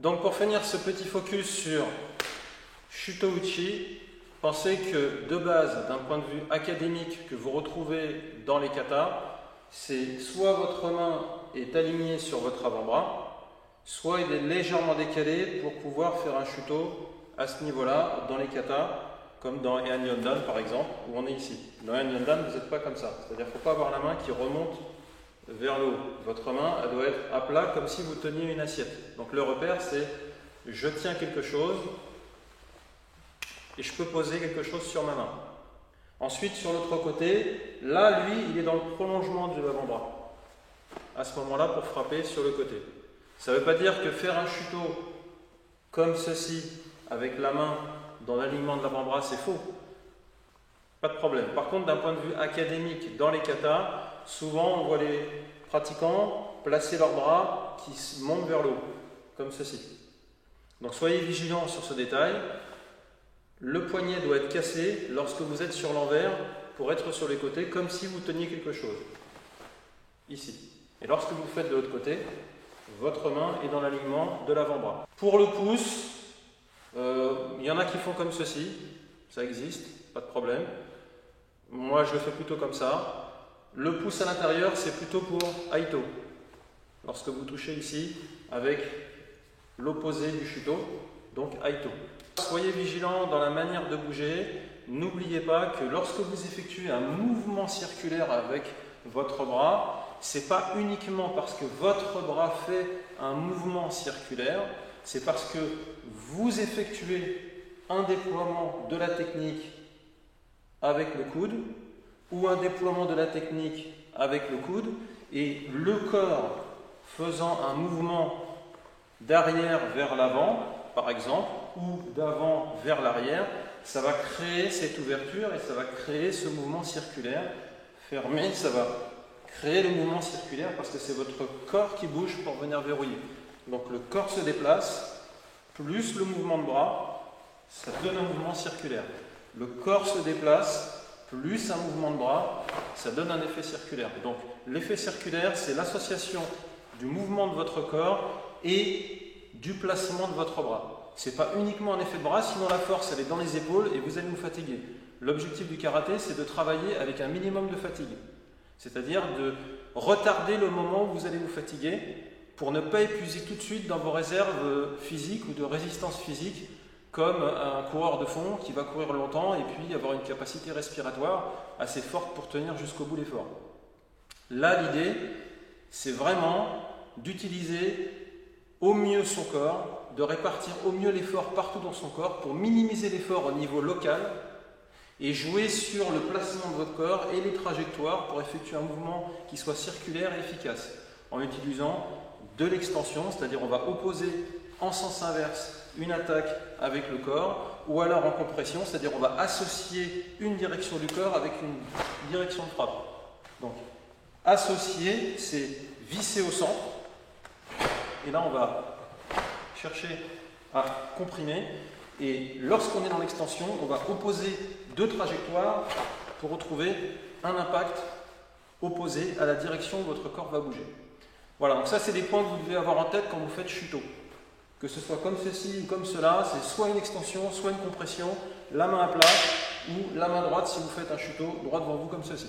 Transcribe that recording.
Donc pour finir ce petit focus sur Shuto-uchi, pensez que de base, d'un point de vue académique que vous retrouvez dans les katas, c'est soit votre main est alignée sur votre avant-bras, soit il est légèrement décalé pour pouvoir faire un Shuto à ce niveau-là dans les katas, comme dans Heian Yondan par exemple, où on est ici. Dans Heian Yondan, vous n'êtes pas comme ça, c'est-à-dire qu'il ne faut pas avoir la main qui remonte vers le haut. Votre main, elle doit être à plat comme si vous teniez une assiette. Donc le repère, c'est je tiens quelque chose et je peux poser quelque chose sur ma main. Ensuite, sur l'autre côté, là, lui, il est dans le prolongement de l'avant-bras. À ce moment-là, pour frapper sur le côté. Ça ne veut pas dire que faire un Shuto comme ceci, avec la main dans l'alignement de l'avant-bras, c'est faux. Pas de problème. Par contre, d'un point de vue académique, dans les katas, souvent on voit les pratiquants placer leurs bras qui montent vers le haut, comme ceci. Donc soyez vigilants sur ce détail. Le poignet doit être cassé lorsque vous êtes sur l'envers pour être sur les côtés, comme si vous teniez quelque chose. Ici. Et lorsque vous faites de l'autre côté, votre main est dans l'alignement de l'avant-bras. Pour le pouce, il y en a qui font comme ceci. Ça existe, pas de problème. Moi, je le fais plutôt comme ça. Le pouce à l'intérieur, c'est plutôt pour Aito. Lorsque vous touchez ici avec l'opposé du Shuto, donc Aito. Soyez vigilants dans la manière de bouger. N'oubliez pas que lorsque vous effectuez un mouvement circulaire avec votre bras, c'est pas uniquement parce que votre bras fait un mouvement circulaire, c'est parce que vous effectuez un déploiement de la technique avec le coude ou un déploiement de la technique avec le coude et le corps faisant un mouvement d'arrière vers l'avant, par exemple, ou d'avant vers l'arrière, ça va créer cette ouverture et ça va créer ce mouvement circulaire fermé, ça va créer le mouvement circulaire parce que c'est votre corps qui bouge pour venir verrouiller. Donc le corps se déplace, plus le mouvement de bras, ça donne un mouvement circulaire. Le corps se déplace, plus un mouvement de bras, ça donne un effet circulaire. Donc l'effet circulaire, c'est l'association du mouvement de votre corps et du placement de votre bras. Ce n'est pas uniquement un effet de bras, sinon la force elle est dans les épaules et vous allez vous fatiguer. L'objectif du karaté, c'est de travailler avec un minimum de fatigue. C'est-à-dire de retarder le moment où vous allez vous fatiguer pour ne pas épuiser tout de suite dans vos réserves physiques ou de résistance physique, comme un coureur de fond qui va courir longtemps et puis avoir une capacité respiratoire assez forte pour tenir jusqu'au bout l'effort. Là, l'idée, c'est vraiment d'utiliser au mieux son corps, de répartir au mieux l'effort partout dans son corps pour minimiser l'effort au niveau local et jouer sur le placement de votre corps et les trajectoires pour effectuer un mouvement qui soit circulaire et efficace en utilisant de l'extension, c'est-à-dire on va opposer en sens inverse une attaque avec le corps ou alors en compression, c'est-à-dire on va associer une direction du corps avec une direction de frappe. Donc associer, c'est visser au centre et là on va chercher à comprimer et lorsqu'on est dans l'extension, on va opposer deux trajectoires pour retrouver un impact opposé à la direction où votre corps va bouger. Voilà, donc ça c'est des points que vous devez avoir en tête quand vous faites Shuto. Que ce soit comme ceci ou comme cela, c'est soit une extension, soit une compression, la main à plat ou la main droite si vous faites un Shuto droit devant vous comme ceci.